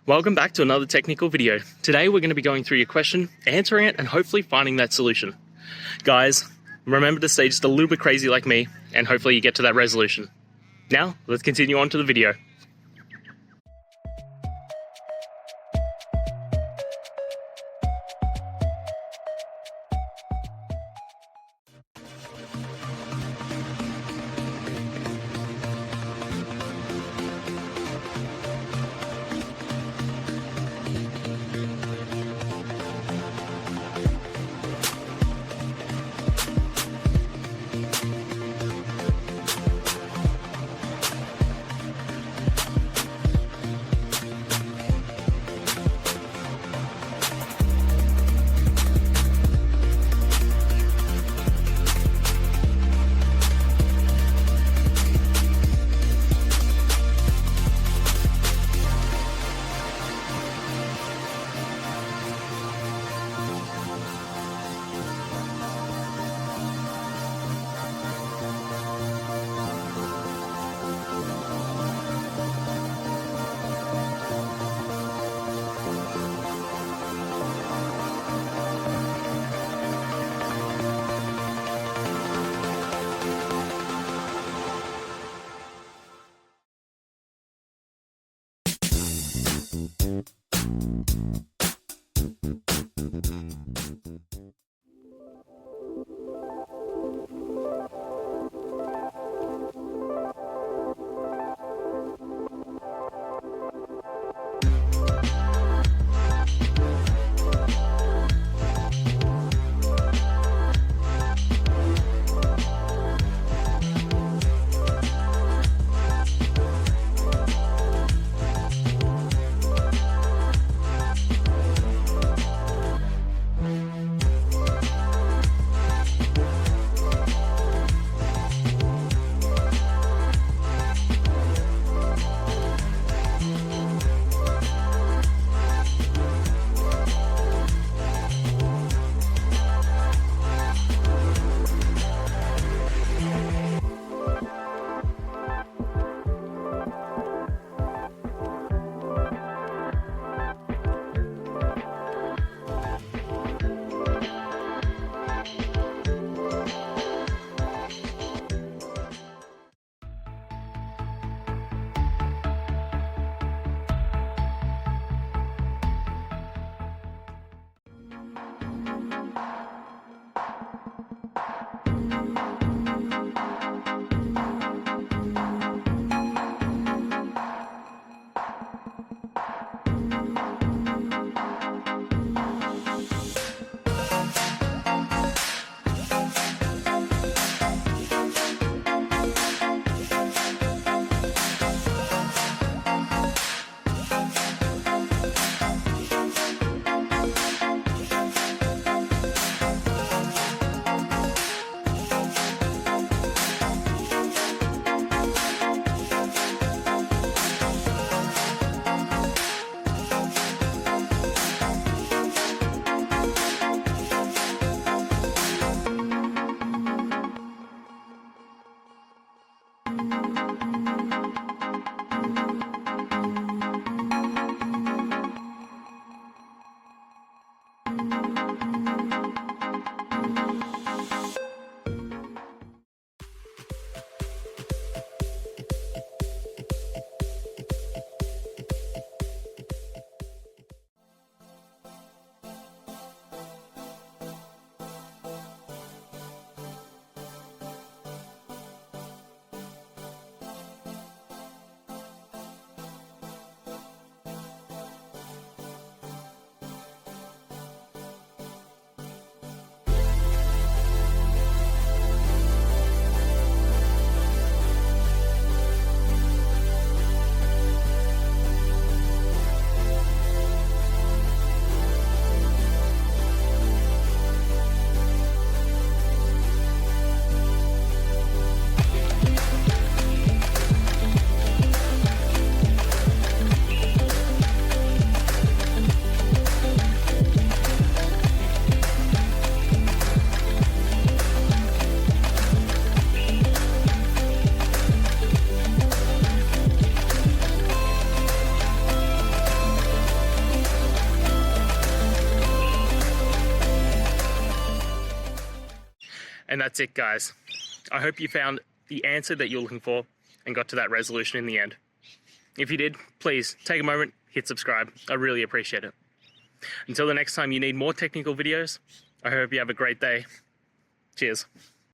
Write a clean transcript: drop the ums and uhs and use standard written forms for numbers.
Welcome back to another technical video. Today we're going to be going through your question, answering it, and hopefully finding that solution. Guys, remember to stay just a little bit crazy like me, and hopefully you get to that resolution. Now, let's continue on to the video. And that's it, guys. I hope you found the answer that you're looking for and got to that resolution in the end. If you did, please take a moment, hit subscribe. I really appreciate it. Until the next time you need more technical videos, I hope you have a great day. Cheers.